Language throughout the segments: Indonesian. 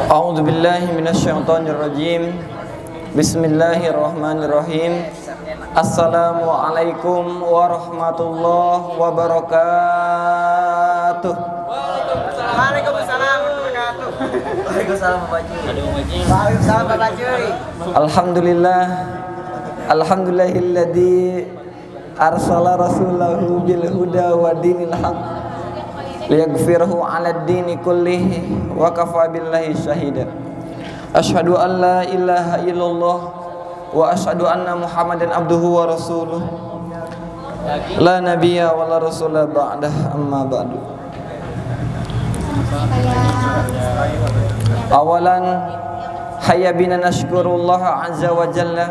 A'udzu billahi minasyaitonir rajim. Bismillahirrahmanirrahim. Assalamualaikum warahmatullahi wabarakatuh. Waalaikumsalam warahmatullahi wabarakatuh. Waalaikumsalam Bapak Cuy. Waalaikumsalam Bapak Cuy. Alhamdulillahilladzi arsala rasulahu bil huda wa dinil haq liyaghfirahu 'alad dini kullihi wa kafa billahi syahida. Asyhadu an la ilaha illallah wa asyhadu anna Muhammadan abduhu wa rasuluh. La nabiyya wa la rasula ba'dah, amma ba'du. Awalan hayya bina nashkurullah azza wa jalla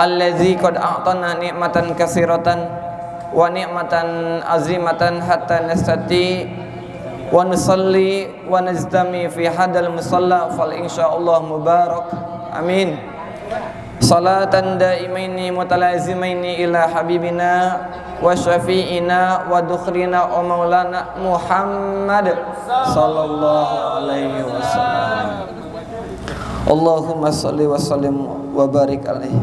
allazi qad a'tana ni'matan katsiratan wa ni'matan azimatan hatta nastati wa nusalli wa najtami fi hadal musalla fal insyaallah mubarak. Amin. Salatan daimaini mutalazimaini ila habibina wa syafi'ina wa dukhrina wa maulana Muhammad sallallahu alaihi wasallam. Allahumma shalli wa sallim wa barik alaihi.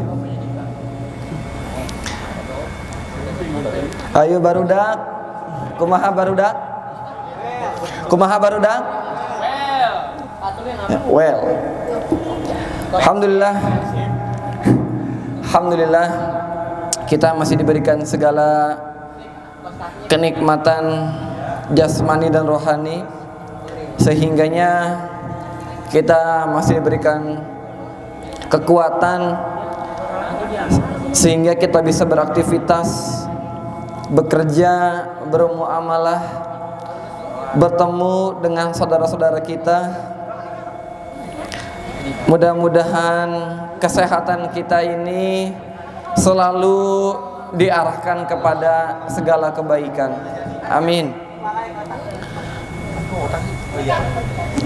Ayo barudak, kumaha barudak? Kumaha barudak? Well. Alhamdulillah. Alhamdulillah kita masih diberikan segala kenikmatan jasmani dan rohani, sehingganya kita masih diberikan kekuatan sehingga kita bisa beraktivitas, bekerja, bermuamalah, bertemu dengan saudara-saudara kita. Mudah-mudahan kesehatan kita ini selalu diarahkan kepada segala kebaikan. Amin.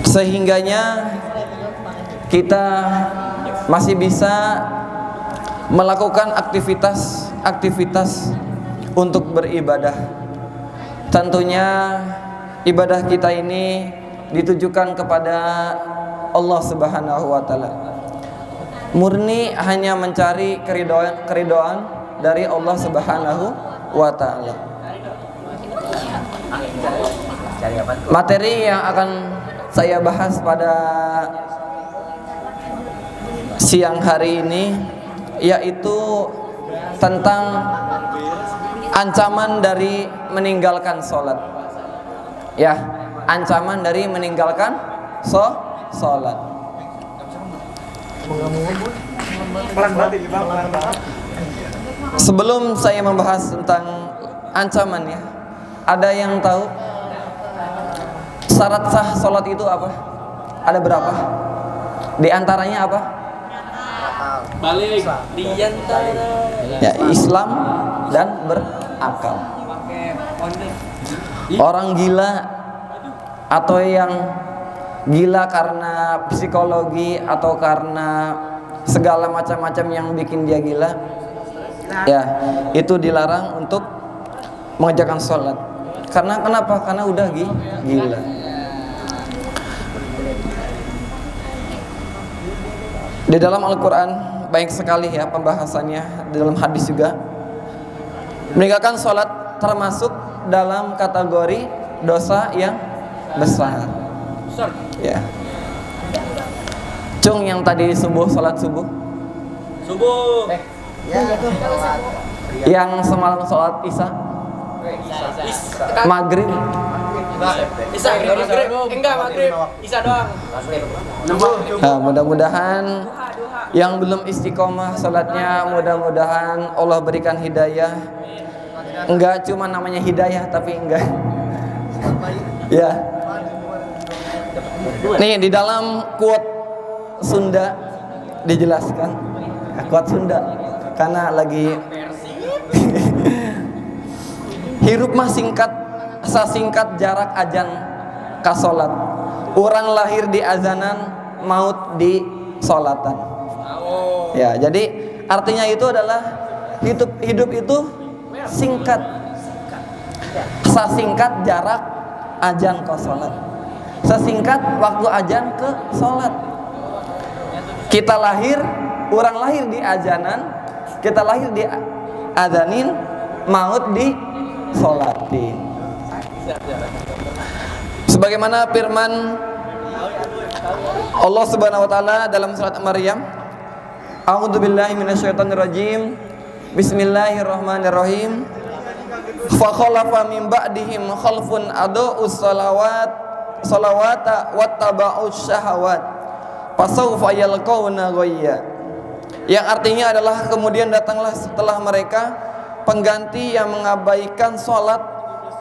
Sehingganya kita masih bisa melakukan aktivitas untuk beribadah. Tentunya ibadah kita ini ditujukan kepada Allah Subhanahu wa taala. Murni hanya mencari keridhaan dari Allah Subhanahu wa taala. Materi yang akan saya bahas pada siang hari ini yaitu tentang ancaman dari meninggalkan sholat. Ya, ancaman dari meninggalkan sholat. Sebelum saya membahas tentang ancamannya, ada yang tahu syarat sah sholat itu apa? Ada berapa? Di antaranya apa? Balik di antara Ya, Islam dan berakal. Orang gila atau yang gila karena psikologi atau karena segala macam-macam yang bikin dia gila, ya itu dilarang untuk mengerjakan sholat. Karena kenapa? Karena udah gila. Di dalam Al-Quran banyak sekali ya pembahasannya, di dalam hadis juga. Meninggalkan sholat termasuk dalam kategori dosa yang besar. Ya. Cung yang tadi subuh, sholat subuh. Yang semalam sholat isya. Maghrib. Isya doang. Nah, mudah-mudahan yang belum istiqomah sholatnya, mudah-mudahan Allah berikan hidayah. Enggak cuma namanya hidayah, tapi enggak. Ya. Nih di dalam quote Sunda dijelaskan. Quote Sunda karena lagi hirup mah singkat, sasingkat jarak ajan ka salat. Urang lahir di azanan, maut di salatan. Ya, jadi artinya itu adalah hidup itu singkat, sasingkat jarak ajan ka salat. sesingkat waktu azan ke sholat. Kita lahir, orang lahir di azanan, kita lahir di azanin, maut di sholatin. Sebagaimana firman Allah Subhanahu wa taala dalam surat Maryam, A'udzubillahi minasyaitonirrajim. Bismillahirrahmanirrahim. Fa khalafa min ba'dihim khalfun adaa'us salawata wattaba'us syahawat fasawfa yalqauna ghayya. Yang artinya adalah kemudian datanglah setelah mereka pengganti yang mengabaikan sholat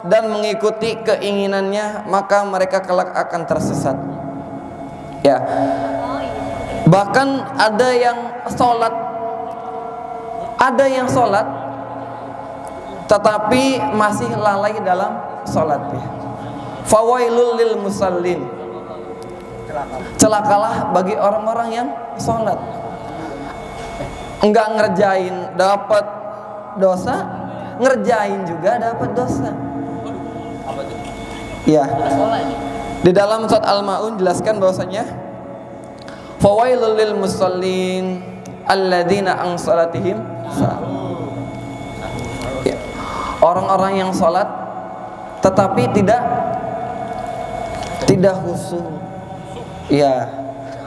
dan mengikuti keinginannya, maka mereka kelak akan tersesat. Ya. Bahkan ada yang sholat tetapi masih lalai dalam sholatnya. Fawailul lil musallin. Celakalah bagi orang-orang yang sholat. Enggak ngerjain dapat dosa, ngerjain juga dapat dosa. Ya. Di dalam surat Al-Maun jelaskan bahwasanya fawailul lil musallin alladzina an salatihim sahun. Ya. Orang-orang yang sholat tetapi tidak khusyuk. Ya,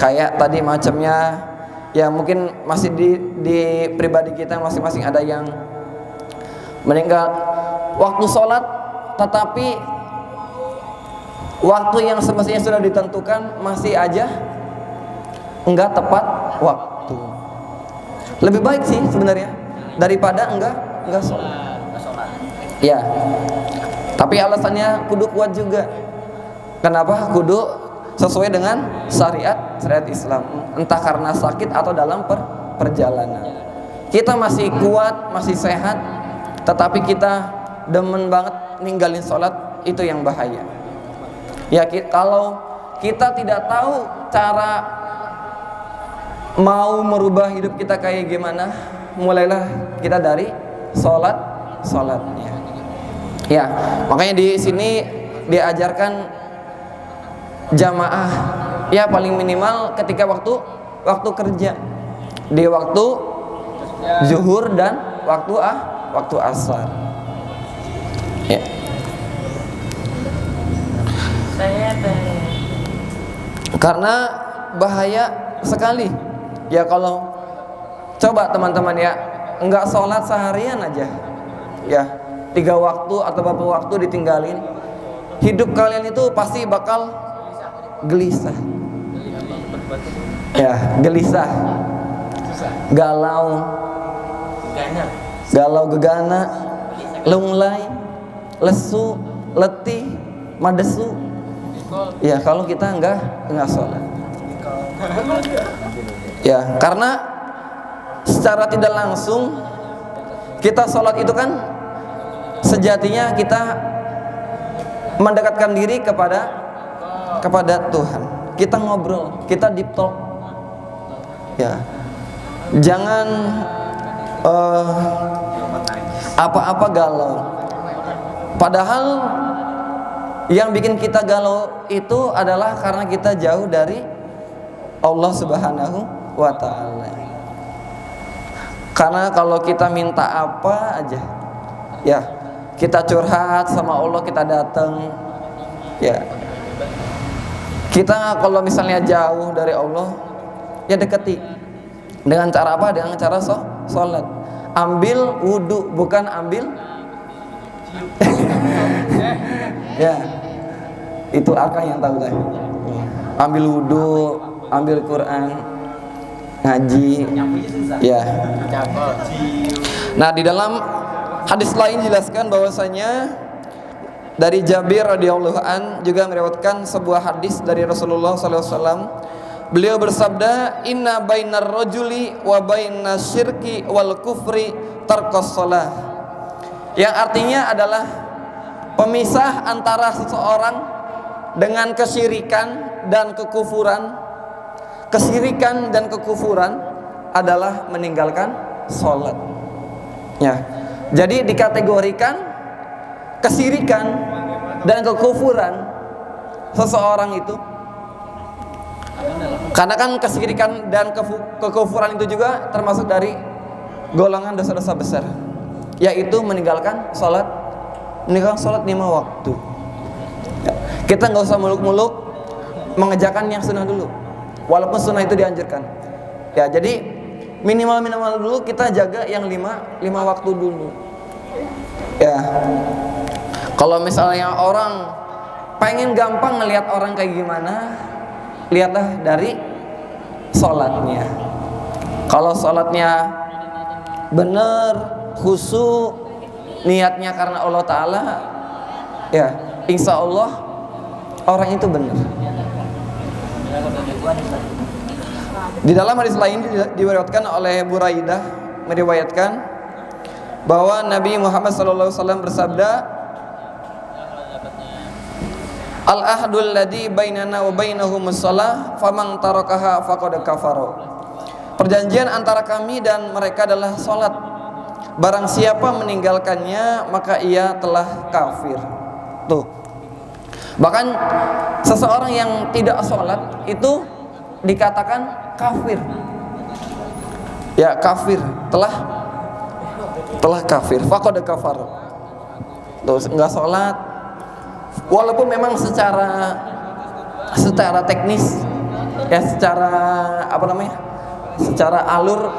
kayak tadi macamnya ya, mungkin masih di pribadi kita masing-masing ada yang meninggal waktu sholat tetapi waktu yang semestinya sudah ditentukan masih aja enggak tepat waktu. Lebih baik sih sebenarnya daripada enggak sholat. Ya. Tapi alasannya kudu kuat juga. Kenapa? Kudu sesuai dengan syariat Islam. Entah karena sakit atau dalam perjalanan. Kita masih kuat, masih sehat, tetapi kita demen banget ninggalin sholat, itu yang bahaya. Ya, kalau kita tidak tahu cara mau merubah hidup kita kayak gimana, mulailah kita dari sholatnya. Ya, makanya di sini diajarkan jamaah, ya paling minimal ketika waktu kerja, di waktu zuhur dan waktu asar. Ya. Karena bahaya sekali. Ya kalau coba teman-teman ya, enggak sholat seharian aja, ya 3 waktu atau beberapa waktu ditinggalin, hidup kalian itu pasti bakal gelisah. Ya, gelisah, galau, gegana, lunglai, lesu, letih, madesu. Ya, kalau kita enggak sholat. Ya, karena secara tidak langsung kita sholat itu kan sejatinya kita mendekatkan diri kepada Tuhan. Kita ngobrol, kita deep talk. Ya, jangan apa-apa galau. Padahal yang bikin kita galau itu adalah karena kita jauh dari Allah Subhanahu wa ta'ala. Karena kalau kita minta apa aja, ya kita curhat sama Allah, kita datang, ya kita kalau misalnya jauh dari Allah, ya deketi dengan cara apa? Dengan cara sholat. Ambil wudhu, bukan ambil ya, itu akal yang tahu lah. Ambil wudhu, ambil Quran, ngaji, ya. Nah, di dalam hadis lain jelaskan bahwasanya dari Jabir radhiyallahu an juga meriwayatkan sebuah hadis dari Rasulullah SAW. Beliau bersabda, "Inna bainar rajuli wa bainas syirki wal kufri tarkus shalah." Yang artinya adalah pemisah antara seseorang dengan kesyirikan dan kekufuran. Kesyirikan dan kekufuran adalah meninggalkan sholat. Ya. Jadi dikategorikan kesyirikan dan kekufuran seseorang itu, karena kan kesyirikan dan kekufuran itu juga termasuk dari golongan dosa-dosa besar, yaitu meninggalkan sholat 5 waktu. Ya, kita nggak usah muluk-muluk mengerjakan yang sunnah dulu, walaupun sunnah itu dianjurkan. Ya, jadi minimal dulu kita jaga yang 5 waktu dulu. Ya, kalau misalnya orang pengen gampang ngelihat orang kayak gimana, lihatlah dari sholatnya. Kalau sholatnya bener, khusyuk, niatnya karena Allah Ta'ala, ya insya Allah orang itu benar. Di dalam hadis lain diriwayatkan oleh Buraidah, meriwayatkan bahwa Nabi Muhammad SAW bersabda, al-ahdul ladzi bainana wa bainahumus shalah faman tarakaha faqad kafara. Perjanjian antara kami dan mereka adalah salat. Barang siapa meninggalkannya maka ia telah kafir. Tuh. Bahkan seseorang yang tidak salat itu dikatakan kafir. Ya, kafir, telah kafir, faqad kafara. Tuh, enggak salat. Walaupun memang secara teknis, ya secara secara alur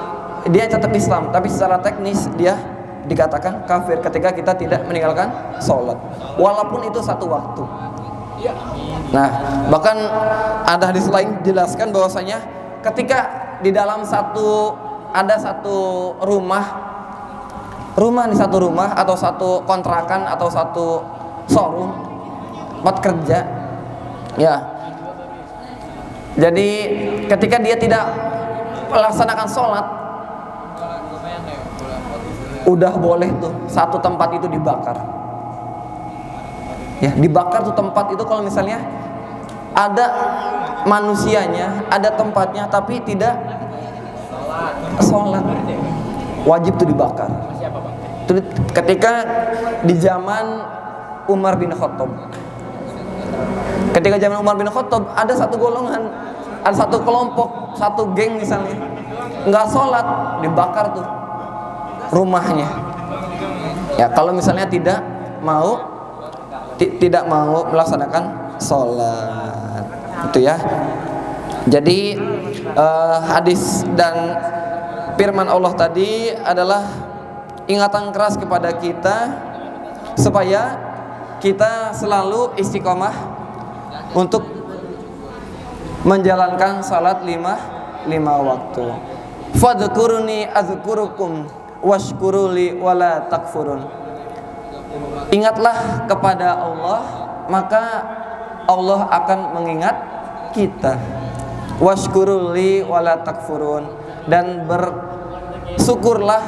dia tetap Islam, tapi secara teknis dia dikatakan kafir ketika kita tidak meninggalkan sholat, walaupun itu 1 waktu. Nah, bahkan ada hadis lain jelaskan bahwasanya ketika di dalam satu rumah atau satu kontrakan atau satu showroom tempat kerja, ya. Jadi ketika dia tidak melaksanakan sholat, udah boleh tuh satu tempat itu dibakar. Ya, dibakar tuh tempat itu kalau misalnya ada manusianya, ada tempatnya tapi tidak sholat, wajib tuh dibakar. Itu ketika di zaman Umar bin Khattab. Ketika zaman Umar bin Khattab ada satu golongan, ada satu kelompok, satu geng misalnya nggak sholat, dibakar tuh rumahnya. Ya, kalau misalnya tidak mau melaksanakan sholat, itu ya. Jadi hadis dan firman Allah tadi adalah ingatan keras kepada kita supaya kita selalu istiqomah untuk menjalankan salat 5 waktu. Fadhkuruni azkurukum washkuruli wala takfurun. Ingatlah kepada Allah, maka Allah akan mengingat kita. Washkuruli wala takfurun, dan bersyukurlah,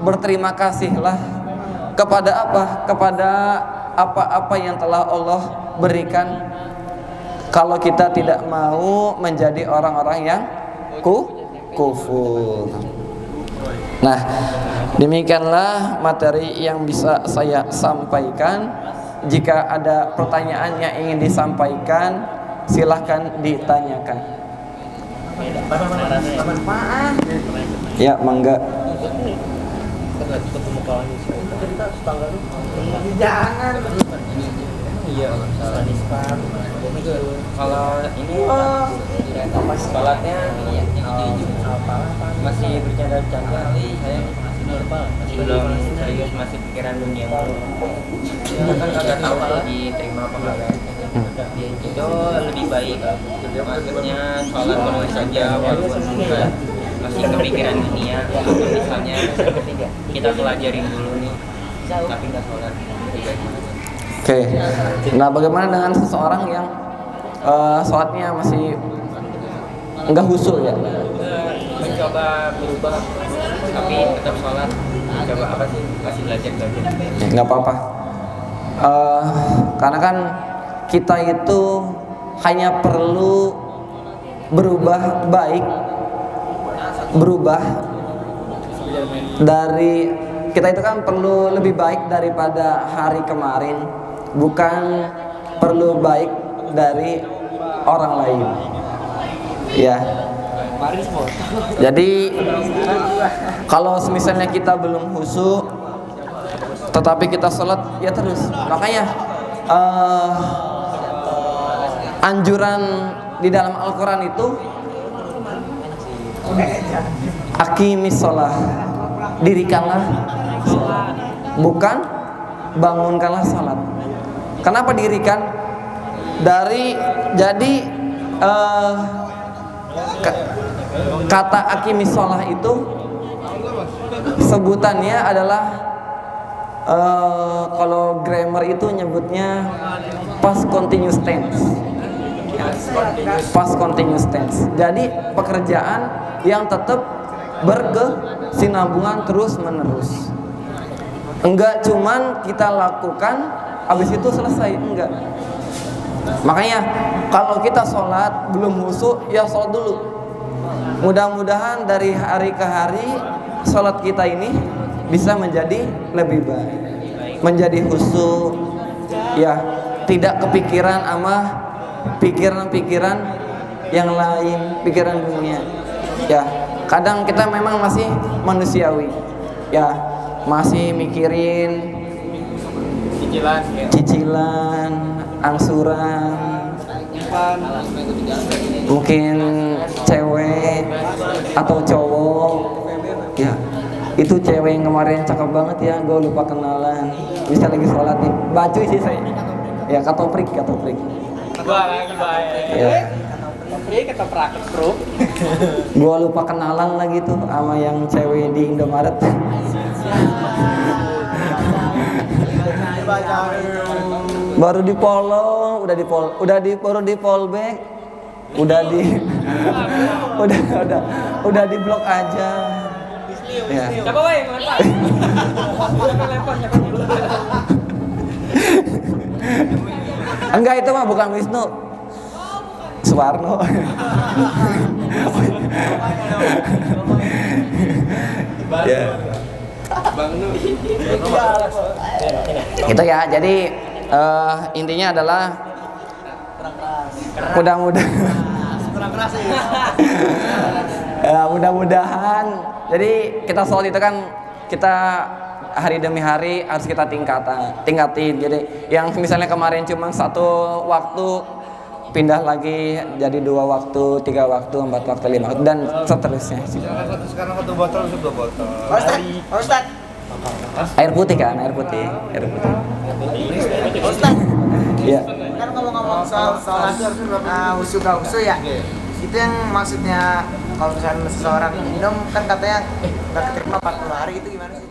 berterima kasihlah kepada apa? Kepada apa-apa yang telah Allah berikan, kalau kita tidak mau menjadi orang-orang yang kufur. Nah, demikianlah materi yang bisa saya sampaikan. Jika ada pertanyaan yang ingin disampaikan, silahkan ditanyakan. Ya, mangga. Jangan. Iya, kalau ini pas sholatnya masih bercanda-canda, saya belum serius, masih pikiran dunia mulu. Kan kagak tahu tuh diterima apa enggak. Itu lebih baik, maksudnya sholat boleh saja walaupun enggak masih kepikiran dunia. Atau misalnya kita pelajarin dulu nih, tapi nggak sholat. Oke. Nah, bagaimana dengan seseorang yang sholatnya masih enggak khusyuk ya? Mencoba berubah tapi tetap sholat. Coba apa sih? Masih belajar. Nggak apa-apa. Karena kan kita itu hanya perlu berubah baik, berubah dari kita itu kan perlu lebih baik daripada hari kemarin, bukan perlu baik dari orang lain. Ya. Jadi kalau misalnya kita belum khusyuk tetapi kita sholat ya terus. Makanya anjuran di dalam Al-Quran itu aqimis sholah, dirikanlah sholat, bukan bangunkanlah sholat. Kenapa dirikan? Jadi kata aqimis sholah itu sebutannya adalah kalau grammar itu nyebutnya past continuous tense. Past continuous tense. Jadi pekerjaan yang tetap berkesinambungan terus menerus. Enggak cuman kita lakukan habis itu selesai, enggak. Makanya kalau kita sholat belum khusyuk ya sholat dulu. Mudah-mudahan dari hari ke hari sholat kita ini bisa menjadi lebih baik, menjadi khusyuk, ya tidak kepikiran sama pikiran-pikiran yang lain, pikiran dunia. Ya kadang kita memang masih manusiawi, ya masih mikirin cicilan, angsuran, mungkin cewek atau cowok. Ya itu cewek yang kemarin cakep banget ya, gue lupa kenalan. Bisa lagi sholat nih, bacuy sih saya. Ya katoprik. Ya. Gue lupa kenalan lagi tuh sama yang cewek di Indomaret. Baru di follow, baru di fallback, udah di blok aja. Ya. Siapa wae yang lempar? Enggak, itu mah bukan Wisnu, Suwarno. Ya. Itu ya. Jadi intinya adalah mudah-mudahan jadi kita sholat itu kan kita hari demi hari harus kita tingkatin. Jadi yang misalnya kemarin cuma 1 waktu pindah lagi jadi 2 waktu, 3 waktu, 4 waktu, 5 waktu dan seterusnya. Sekarang 1 botol, 2 botol. Ustaz. Air putih. Ustaz. Iya. Kan ngomong-ngomong soal sholat khusyuk gak khusyuk ya. Itu yang maksudnya kalau misalnya seseorang minum kan katanya nggak keterima 40 hari, itu gimana sih?